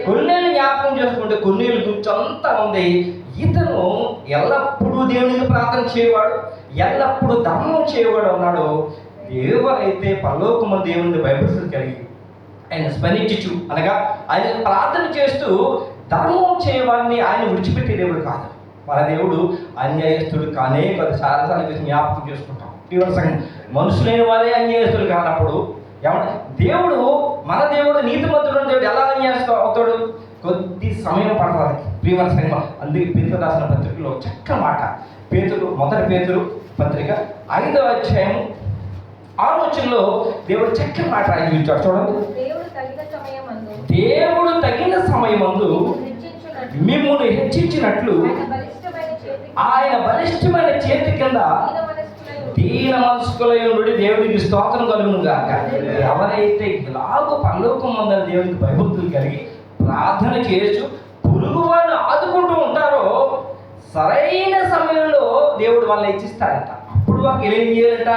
Speaker 1: కొన్నేళ్ళు జ్ఞాపకం చేసుకుంటే కొన్నేళ్ళు గురించి అంతా ఉంది. ఇతను ఎల్లప్పుడూ దేవునికి ప్రార్థన చేయవాడు, ఎల్లప్పుడూ ధర్మం చేయవాడు ఉన్నాడు. ఎవరైతే పరలోకము దేవుని భయభక్తులు కలిగి ఆయన స్మరించు అనగా ఆయన ప్రార్థన చేస్తూ ధర్మం చేయవాడిని ఆయన విడిచిపెట్టే దేవుడు కాదు. మన దేవుడు అన్యాయస్తుడు కానే కొద్ది సాధారణ జ్ఞాపకం చేసుకుంటాం. మనుషులైన వారే అన్యాయస్తులు కానప్పుడు ఏమంటే దేవుడు మన దేవుడు నీతిమంతుడు దేవుడు ఎలా అన్యాయస్తూ అవుతాడు? కొద్ది సమయం పడుతుంది. ప్రియమైన సంగమ, అందుకే పేతురు రాసిన పత్రికలో చక్కని మాట. మొదటి పేతురు పత్రిక 5వ అధ్యాయం 6వ వచనంలో దేవుడు చక్కని మాట రాయించి ఉంచాడు. చూడండి. దేవుడు తగిన సమయమందు మిమ్మును హెచ్చించినట్లు ఆయన బలిష్టమైన చేతి కింద దీన మనస్కులై నుండి దేవుడికి స్తోత్రం కలుగును గాక. ఎవరైతే ఇలాగో పరలోకం ఉందని దేవునికి భయభక్తులు కలిగి ప్రార్థన చేయొచ్చు, పురుగు వాళ్ళు ఆదుకుంటూ ఉంటారో సరైన సమయంలో దేవుడు వాళ్ళని హెచ్చిస్తాడట. అప్పుడు వాళ్ళకి ఏం చేయాలట?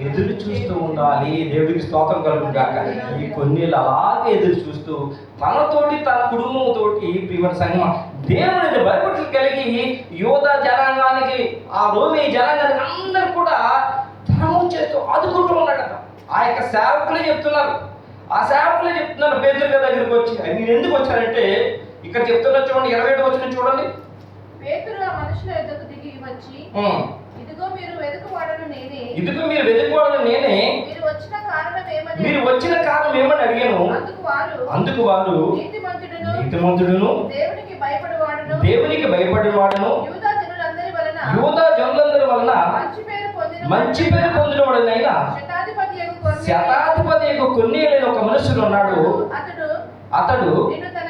Speaker 1: ఎదురు చూస్తూ ఉండాలి. దేవుడికి స్తోత్రం కలుగును గాక. ఈ కొన్నేళ్ళు అలాగే ఎదురు చూస్తూ తనతోటి తన కుటుంబంతోటి ప్రియమైన సంగమ దేవుడిని భయపట్లు కలిగి యోధా జనాంగానికి ఆ రోమి జనాంగానికి అందరూ కూడా ధర్మం చేస్తూ ఆదుకుంటూ ఉన్నాడట. ఆ యొక్క సేవకులే చెప్తున్నారు. పేతురు దగ్గరికి వచ్చి మీరు ఎందుకు వచ్చారంటే ఇక్కడ చెప్తున్నారు. చూడండి 27వ వచనం చూడండి.
Speaker 2: పేతురు ఆ మనుషుల యొద్దకు దిగి వచ్చి ఇదిగో మీరు వెదుకువాడను నేనే, మీరు వచ్చిన కారణం ఏమని అడిగాను. అందుకు వారు నీతిమంతుడును దేవునికి భయపడేవాడును యూదా జనులందరి వలన మంచి పేరు పొందినవాడనైనా శతాధిపతి యొక్క కొన్నేళ్ళైన ఒక మనుషుడు ఉన్నాడు. అతడు నిన్ను తన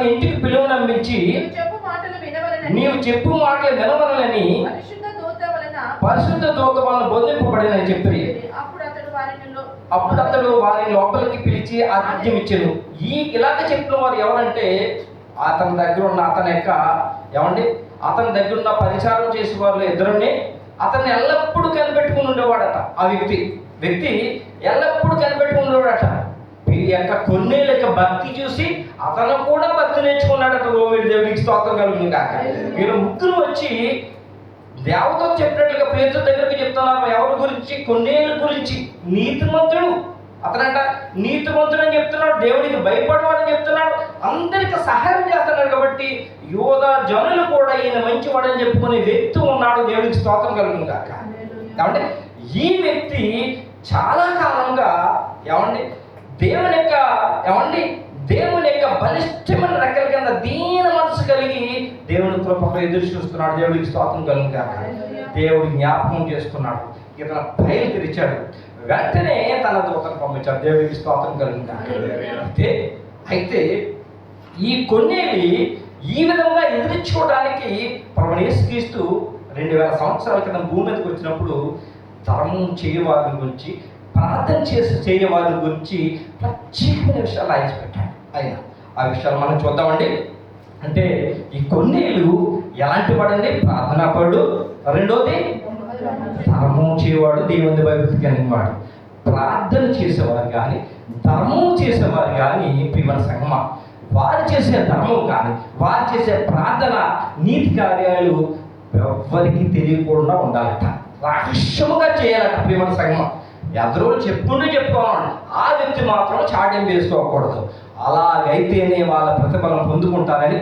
Speaker 2: ఇంటికి పిలువనంపించి నీవు చెప్పు మాటలు వినవలనని పరిశుద్ధ దూత వలన బోధింపబడినని చెప్పి అప్పుడు అతడు వారిని లోపలికి పిలిచి
Speaker 1: ఆతిథ్యం ఇచ్చాను. ఇలాగ చెప్పిన వారు ఎవరంటే అతని దగ్గర ఉన్న అతని దగ్గర ఉన్న పరిచారం చేసే వాళ్ళు ఇద్దరుని అతన్ని ఎల్లప్పుడూ కనిపెట్టుకుని ఉండేవాడట. ఆ వ్యక్తి ఎల్లప్పుడూ కనిపెట్టుకుని ఉండేవాడట. ఈ యొక్క కొన్నేళ్ళ యొక్క భక్తి చూసి అతను కూడా భక్తి నేర్చుకున్నాడట. రోమిడి దేవుడికి స్తోత్రం కలుగును కాక. వీళ్ళు ముగ్గురు వచ్చి దేవతో చెప్పినట్లుగా పేతురు దగ్గరికి చెప్తున్నారు. ఎవరి గురించి? కొన్నేళ్ళ గురించి. నీతిమంతుడు అతనంట, నీతిమంతుడు అని చెప్తున్నాడు, దేవుడికి భయపడవాడని చెప్తున్నాడు, అందరికి సహాయం చేస్తున్నాడు. కాబట్టి యోధా జనులు కూడా ఈయన మంచివాడని చెప్పుకునే వ్యక్తి ఉన్నాడు. దేవుడికి స్తోత్రం కలుగును కాక. కాబట్టి ఈ వ్యక్తి చాలా కాలంగా దేవుని యొక్క బలిష్టమైన రెక్కల కింద దీన మనసు కలిగి దేవుని కృపకు ఎదురు చూస్తున్నాడు. దేవుడికి స్తోత్రం కలుగును కాక. దేవుడి జ్ఞాపకం చేసుకున్నాడు. ఇతను బయలు తెరిచాడు. వెంటనే తన దూతను పంపించాడు. దేవుడికి స్తోత్రం కలుగును కాక. అయితే ఈ కొన్నేవి ఈ విధంగా ఎదుర్కోవడానికి ప్రభువు యేసుక్రీస్తు 2000 సంవత్సరాల క్రితం భూమి మీదకి వచ్చినప్పుడు ధర్మం చేయవారి గురించి, ప్రార్థన చేయవారి గురించి ప్రత్యేకమైన విషయాలు ఆయన పెట్టాడు. ఆ విషయాలు మనం చూద్దామండి. అంటే ఈ కొన్నేళ్ళు ఎలాంటి వాడండి? ప్రార్థనాపరుడు, రెండోది ధర్మం చేయవాడు, దేవుని భయభక్తి కలిగిన వాడు. ప్రార్థన చేసేవారు కానీ, ధర్మం చేసేవారు కానీ ప్రియమైన సంగమా, వారు చేసే ధర్మం కానీ, వారు చేసే ప్రార్థన, నీతి కార్యాలు ఎవ్వరికి తెలియకుండా ఉండాలట. రహస్యముగా చేయాలట. ప్రియమైన సంగమా, ఎదురు చెప్పుకోవాలి. ఆ వ్యక్తి మాత్రం చాట్యం వేసుకోకూడదు. అలాగైతేనే వాళ్ళ ప్రతిఫలం పొందుకుంటారని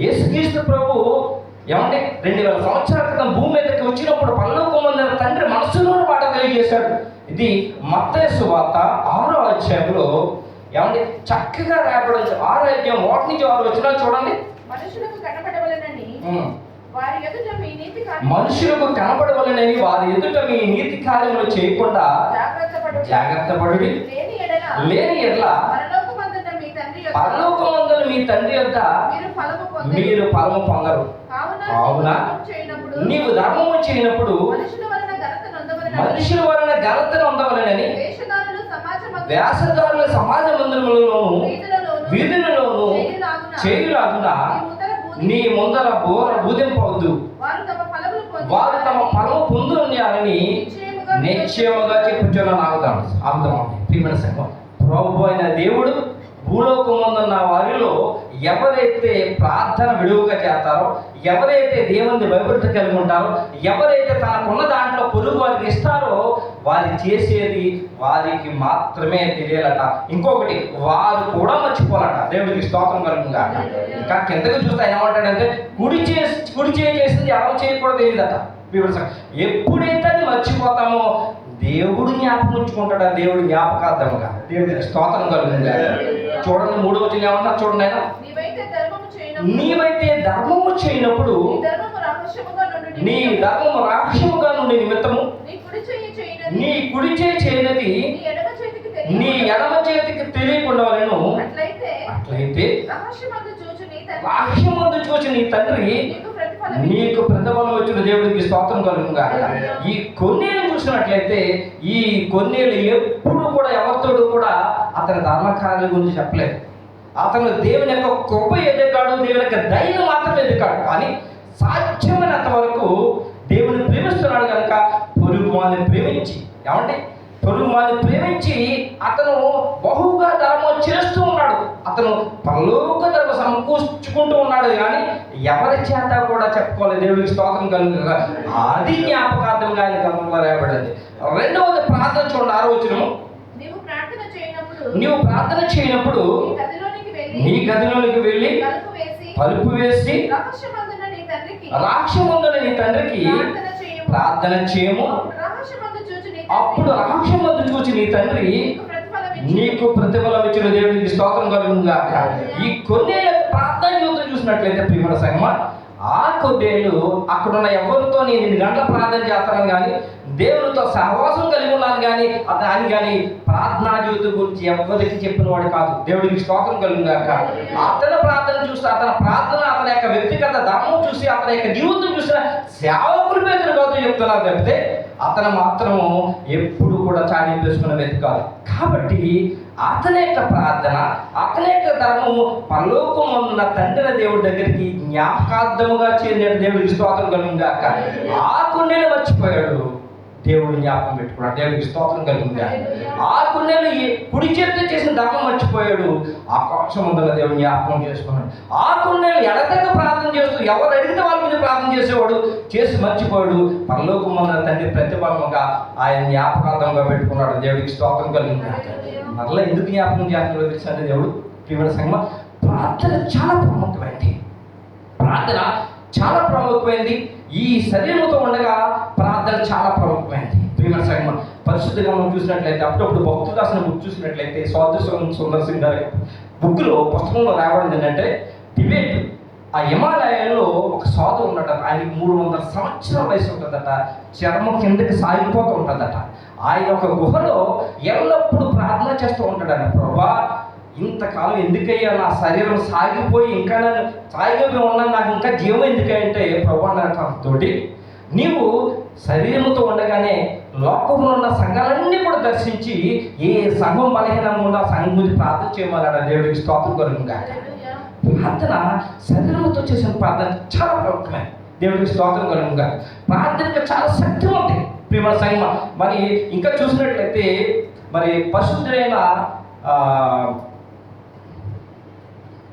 Speaker 1: యేసుక్రీస్తు ప్రభు 2000 సంవత్సరాల క్రితం భూమి మీదకి వచ్చినప్పుడు పరలోకమందున్న తండ్రి మనసులో మాట తెలియజేశాడు. ఇది మత్తయి సువార్త 6వ అధ్యాయంలో చక్కగా రాయబడి 6వ అధ్యాయం 1 నుంచి 6 వచనాలు చూడండి.
Speaker 2: మనుషులకు కనపడవలెనని వారి ఎదుట మీ నీతి కార్యములు చేయకుండా జాగ్రత్త పడుడి. లేని ఎడల పరలోకమందున మీ తండ్రి యొద్ద మీరు ఫలము పొందరు. కావున నీవు ధర్మము చేయనప్పుడు మనుషుల వలన ఘనత నొందవలెనని వేషధారుల సమాజ మందిరములలోను వీధులలోను చేయులాగున నీ ముందర ఊదింపవద్దు. వారు తమ ఫలము పొందుని నిశ్చయముగా చెప్పుచున్నాను. ఆగుదాం. ప్రియమైన సంఘం, ప్రభువు అయిన దేవుడు భూలోకమందున్న వారిలో ఎవరైతే ప్రార్థన విడువగా చేస్తారో, ఎవరైతే దేవుని భయభక్తి కలిగి ఉంటారో, ఎవరైతే తనకున్న దాంట్లో పొరుగు వారికి ఇస్తారో, వారు చేసేది వారికి మాత్రమే తెలియాలట. ఇంకొకటి, వారు కూడా మర్చిపోవాలట. దేవుడికి స్తోత్రం కలుగుగా. ఇంకా కిందకి చూస్తే ఏమంటాడంటే, కుడి చేసింది ఎవరు చేయకూడదు తెలియదట. ఎప్పుడైతే అది మర్చిపోతామో దేవుడు జ్ఞాపకం ఉంచుకుంటాడా? దేవుడు జ్ఞాపకార్థముగా. దేవుడికి స్తోత్రం కలుగుగా. చూడండి 3వ వచనం ఏమన్నా చూడండి. ఆయన నీవైతే ధర్మము చేయనప్పుడు నీ ధర్మము రహస్యముగా నుండి నిమిత్తము నీ కుడి చేయి చేయనది నీ ఎడమ చేతికి తెలియకుండా అట్లయితే రహస్యమందు చూచి నీ తండ్రి నీకు ప్రతిఫలం వచ్చిన. దేవుడికి స్తోత్రం కలుగుగా. ఈ కొన్నేళ్ళు చూసినట్లయితే ఈ కొన్నేళ్ళు ఎప్పుడు కూడా ఎవరితోడు కూడా అతని ధర్మకార్యాల గురించి చెప్పలేదు. అతను దేవుని యొక్క కృప ఎదుకాడు, దేవుని యొక్క దయను మాత్రం ఎదుకాడు. కానీ సాధ్యమైనంత వరకు దేవుని ప్రేమిస్తున్నాడు కనుక పొరుగు వారిని ప్రేమించి అతను బహుగా ధర్మం చేస్తూ ఉన్నాడు. అతను పరలోక ధర్మ సమకూర్చుకుంటూ ఉన్నాడు. కానీ ఎవరి చేత కూడా చెప్పుకోలేదు. దేవుడికి స్తోత్రం కలుగుగా. అది జ్ఞాపకార్థంగా ఆయన గ్రంథంలో రాయబడింది. రెండవది ప్రార్థన చూడండి. 6వ వచనము, నీవు ప్రార్థన చేయనప్పుడు నీ గదిలోనికి వెళ్ళి తలుపు వేసి రహస్యమందున నీ తండ్రికి ప్రార్థన చేయము. అప్పుడు రహస్యమందు చూచి నీ తండ్రి నీకు ప్రతిఫలం ఇచ్చిన. దేవుడికి స్తోత్రం కలుగుగా. ఈ కొన్నేళ్ళ ప్రార్థన జీవితం చూసినట్లయితే ప్రియమైన సంగమా, ఆ కొన్నేళ్ళు అక్కడున్న ఎవరితో నేను 8 గంటల ప్రార్థన చేస్తానని కానీ, దేవునితో సహవాసం కలిగి ఉన్నాను కానీ ప్రార్థనా జీవితం గురించి ఎవరికి చెప్పిన వాడు కాదు. దేవుడికి స్తోత్రం కలుగుగాక. అతని ప్రార్థన చూసి, అతని ప్రార్థన, అతని యొక్క వ్యక్తిగత ధర్మం చూసి, అతని యొక్క జీవితం చూసిన సేవకుల మీద కాదు చెప్తున్నారు తప్పితే
Speaker 1: అతను మాత్రము ఎప్పుడు కూడా చాటింపు వేసుకున్న వ్యక్తి కాదు. కాబట్టి అతని యొక్క ప్రార్థన, అతని యొక్క ధర్మము పరలోకమున్న తండ్రి దేవుడి దగ్గరికి జ్ఞాపకార్థముగా చేరిన దేవుడికి స్తోత్రం కలుగుగాక. ఆ కొన్నేళ్ళు మర్చిపోయాడు, దేవుడు జ్ఞాపకం పెట్టుకున్నాడు. దేవుడికి స్తోత్రం కలుగుగా. ఆ కొన్నేళ్ళు కుడి చేతితో చేసిన ధర్మం మర్చిపోయాడు, ఆకాశం ముందుగా దేవుడు జ్ఞాపకం చేసుకున్నాడు. ఆ కొన్నేళ్ళు ఎడతెగ ప్రార్థన చేస్తూ ఎవరు అడిగితే వాళ్ళ మీద ప్రార్థన చేసేవాడు, చేసి మర్చిపోయాడు. పరలోకం ఉన్న తండ్రి ప్రతిఫలముగా ఆయన జ్ఞాపకార్థంగా పెట్టుకున్నాడు. దేవుడికి స్తోత్రం కలుగుగా. మరలా ఎందుకు జ్ఞాపకం చేస్తున్నాడో తెలుసా అండి దేవుడు? ప్రియమైన సంగమా, ప్రార్థన చాలా ప్రాముఖ్యమైంది. ప్రార్థన చాలా ప్రాముఖ్యమైంది. ఈ శరీరంతో ఉండగా ప్రార్థన చాలా ప్రముఖమైనది. ప్రియమైన సంగమా, పరిశుద్ధంగా మనం చూసినట్లయితే, అప్పుడప్పుడు భక్తులు రాసిన బుక్ చూసినట్లయితే, సుందర్ సింగ్ గారి బుక్లో పుస్తకంలో రావడం ఏంటంటే, టిబెట్ ఆ హిమాలయాల్లో ఒక సాధువు ఉన్నాడట. ఆయనకి 300 సంవత్సరాల వయసు ఉంటుందట. చర్మం కిందకి సాగిపోతూ ఉంటుందట. ఆయన ఒక గుహలో ఎల్లప్పుడూ ప్రార్థన చేస్తూ ఉంటాడట. ప్రభా, ఇంతకాలం ఎందుకయ్యా నా శరీరం సాగిపోయి ఇంకా నన్ను సాగిపోయి ఉన్నాను, నాకు ఇంకా జీవం ఎందుకంటే ప్రభా తోటి నీవు శరీరంతో ఉండగానే లోకంలో ఉన్న సంఘాలన్నీ కూడా దర్శించి ఏ సంఘం బలహీనంగా ఉందో ఆ సంఘం గురించి ప్రార్థన చేయమన్నాడు. దేవుడికి స్తోత్రం కలుగుగా. ప్రార్థన శరీరంతో చేసిన ప్రార్థన చాలా ప్రముఖమైన. దేవుడికి స్తోత్రం కలుగుగా. ప్రార్థనకు చాలా శక్తి ఉంది. ప్రియమైన సంఘం, మరి ఇంకా చూసినట్లయితే మరి పరిశుద్ధుడైన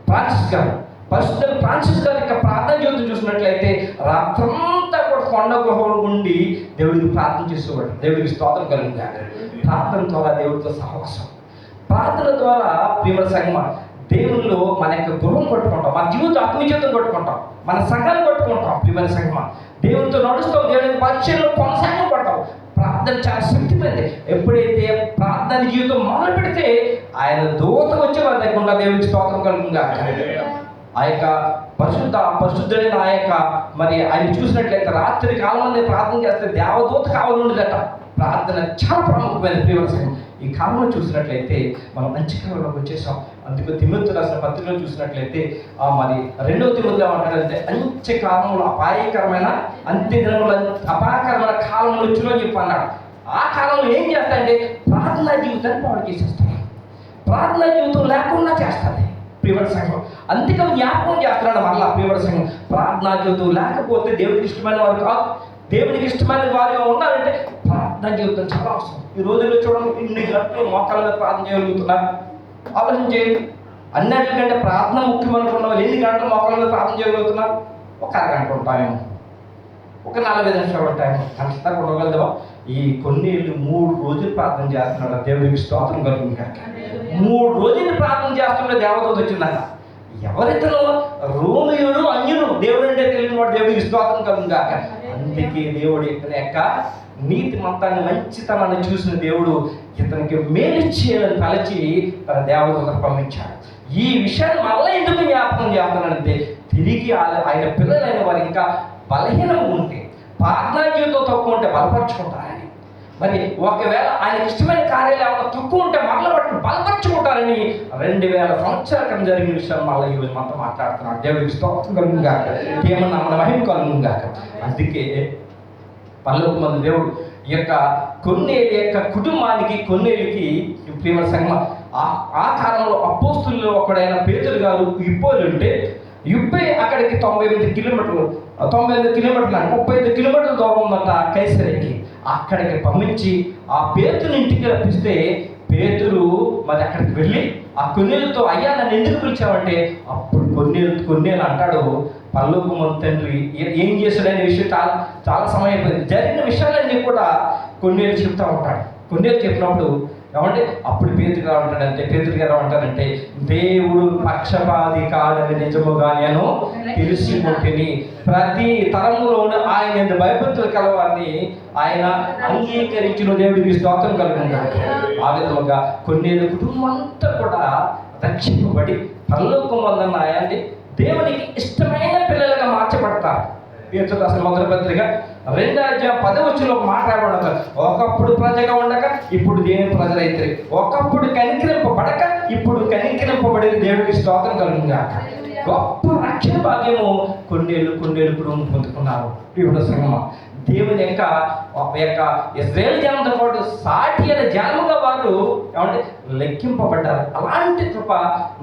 Speaker 1: ఫ్రాన్సిస్ గారి యొక్క ప్రార్థన జీవితం చూసినట్లయితే రాత్రంతా కూడా కొండ గుహలో ఉండి దేవుడికి ప్రార్థన చేసేవాడు. దేవుడికి స్తోత్రం కలుగుగా. ప్రార్థన ద్వారా దేవుడితో సహవాసం, ప్రార్థన ద్వారా ప్రియమైన సంగమా దేవుళ్ళు మన యొక్క గృహం కొట్టుకుంటాం, మన జీవితం ఆత్మీయ జీవితం కొట్టుకుంటాం, మన సంఘాలు కొట్టుకుంటాం. ప్రియమైన సంగమా దేవుడితో నడుస్తాం, దేవుడికి పరిచయంలో కొనసాగం పడతాం. ప్రార్థన చాలా శక్తిమైంది. ఎప్పుడైతే ప్రార్థన జీవితం మొదలు పెడితే ఆయన దూత వచ్చే వారి దగ్గర దేవుడికి స్తోత్రం కలుగుగా. ఆ యొక్క పరిశుద్ధుడైన ఆ యొక్క మరి ఆయన చూసినట్లయితే రాత్రి కాలం మంది ప్రార్థన చేస్తే దేవదూత కావాలండదట. ప్రార్థన చాలా ప్రాముఖ్యమైనది. ప్రియమైన ఈ కాలంలో చూసినట్లయితే మనం మంచి కాలంలోకి వచ్చేసాం. అందుకు తిమోతి రాసిన పత్రికలో చూసినట్లయితే మరి 2వ తిమోతిలో ఏమంటాడంటే, అంత్య కాలంలో అపాయకరమైన అంత్య దినముల అపాయకరమైన కాలంలో వచ్చును అని చెప్పి అన్నాడు. ఆ కాలంలో ఏం చేస్తాయంటే ప్రార్థనా జీవితాన్ని పాడు చేసేస్తాయి, ప్రార్థనా జీవితం లేకుండా చేస్తుంది. ప్రియమైన సంఘం అందుకే జ్ఞాపకం చేస్తున్నాడు మరలా. ప్రియమైన సంఘం ప్రార్థనా జీవితం లేకపోతే దేవుడికి ఇష్టమైన వారు కాదు. దేవునికి ఇష్టమైన వారిగా ఉండాలంటే ప్రార్థనా జీవితం చాలా అవసరం. ఈ రోజుల్లో చూడండి, ఇన్ని గంటలు మోకాళ్ళ మీద ప్రార్థన చేయగలుగుతున్నారు. ఆలోచన చేయండి. అన్నిటికంటే ప్రార్థన ముఖ్యం అనుకున్న వాళ్ళు ఎన్ని గంటలు మోకాళ్ళ మీద ప్రార్థన చేయగలుగుతున్నారు? ఒక అరగంట ఉంటాయేమో, ఒక 40 నిమిషాలు ఉంటాయేమో, అంతా ఉండగలదా? ఈ కొన్ని 3 రోజులు ప్రార్థన చేస్తున్నాడు. దేవుడికి స్తోత్రం కలుగుతుంది. 3 రోజులు ప్రార్థన చేస్తుంటే దేవదూత వచ్చిందట. ఎవరితను? రోమియుడు, అన్యుడు. దేవుడు అంటే తెలియని వాడు దేవుడికి స్తోత్రం కలుగుగాక. అందుకే దేవుడు యొక్క నీతి మొత్తాన్ని మంచితనాన్ని చూసిన దేవుడు ఇతనికి మేలు చేయాలని తలచి తన దేవదూతను పంపించాడు. ఈ విషయాన్ని మళ్ళీ ఎందుకు జ్ఞాపకం చేస్తానంటే, తిరిగి ఆయన పిల్లలైన వారు ఇంకా బలహీనంగా ఉంటే, ప్రార్థనా జీవితం తక్కువ ఉంటే బలపరుచుకుంటారని, మరి ఒకవేళ ఆయనకి ఇష్టమైన కార్యాలు ఏమైనా తక్కువ ఉంటే బలపరుచుకుంటారని 2000 సంవత్సరాల క్రితం జరిగిన విషయాన్ని మళ్ళీ ఈరోజు మనతో మాట్లాడుతున్నాడు. దేవుడికి స్తోత్రం కలుగుగాక. ఏమన్నా మన మహిమ కలుగుగాక. అందుకే పరలోకమందు దేవుడు ఈ యొక్క కొన్నేళ్ళ యొక్క కుటుంబానికి, కొన్నేళ్ళకి ప్రియమైన సంఘం ఆ కాలంలో అపోస్తుల్లో ఒకడైన పేతురు గారు ఇప్పోలు ఉంటే, ఇప్పే అక్కడికి 98 కిలోమీటర్లు 35 కిలోమీటర్ల దూరం ఉందట కైసరికి. అక్కడికి పంపించి ఆ పేతుని ఇంటికి రప్పిస్తే పేతురు మరి అక్కడికి వెళ్ళి ఆ కొన్నేళ్ళతో, అయ్యా నన్ను ఎందుకు పిలిచావంటే, అప్పుడు కొన్నేళ్ళు అంటాడు, పరలోకమందు తండ్రి ఏం చేశాడనే విషయం చాలా సమయం అయిపోయింది. జరిగిన విషయాలన్నీ కూడా కొన్నేళ్ళు చెప్తూ ఉంటాడు. కొన్నేళ్ళు చెప్పినప్పుడు ఏమంటే అప్పుడు పేతురు గారు అంటారంటే, దేవుడు పక్షపాతి కాడని నిజముగా నేను తెలిసిపోతుంది. ప్రతి తరములోనూ ఆయన భయభక్తులు కలవారిని ఆయన అంగీకరించిన దేవుడికి స్తోత్రం కలుగుతుంది. ఆ విధముగా కొన్నేళ్ళు కుటుంబం అంతా కూడా రక్షింపబడి పరలోకమందున్న ఆయన్ని దేవునికి ఇష్టమైన పిల్లలుగా మార్చబడతారు. పేతురు రాసిన మొదటి పత్రిక 2:10 మాట్లాడబడక, ఒకప్పుడు ప్రజగా ఉండక ఇప్పుడు దేవుని ప్రజలైతే, ఒకప్పుడు కనికరింపబడక ఇప్పుడు కనికరింపబడిన దేవుడికి స్తోత్రం కలుగుగాక. గొప్ప రక్షణ భాగ్యము కొన్నేళ్ళు కుటుంబం పొందుకున్నారు. ఇప్పుడు సంగమ
Speaker 2: దేవుని యొక్క ఇశ్రాయేల్ జనంతో పాటు సాటి అయిన జనముగా వారు ఏమంటే లెక్కింపబడ్డారు. అలాంటి కృప,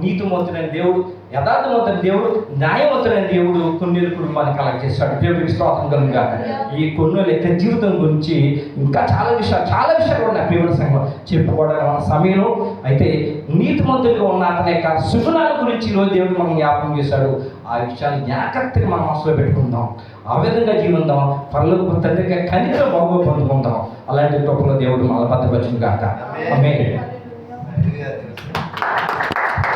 Speaker 2: నీతిమంతుడైన దేవుడు, యథార్థవంతుడైన దేవుడు, న్యాయవంతుడైన దేవుడు కొన్నేళ్ళ కుటుంబాన్ని కలెక్ట్ చేశాడు. దేవుడికి స్తోత్రం కలుగుగా. ఈ కొన్నేళ్ళ యొక్క జీవితం గురించి ఇంకా చాలా విషయాలు ఉన్నాయి ప్రియమైన సంఘం చెప్పుకోవడానికి మన సమయంలో. అయితే నీతిమంతులుగా ఉన్న అతని యొక్క సుగుణాల గురించి ఈరోజు దేవుడు మనం జ్ఞాపకం చేశాడు. ఆ విషయాన్ని జ్ఞాపకతగా మనం మనసులో పెట్టుకుందాం, ఆ విధంగా జీవిద్దాం, పరలోక తండ్రిగా కనికర బాగు పొందుకుందాం. అలాంటి కృపలో దేవుడు మన భద్రపరచును గాక. ఆమేన్.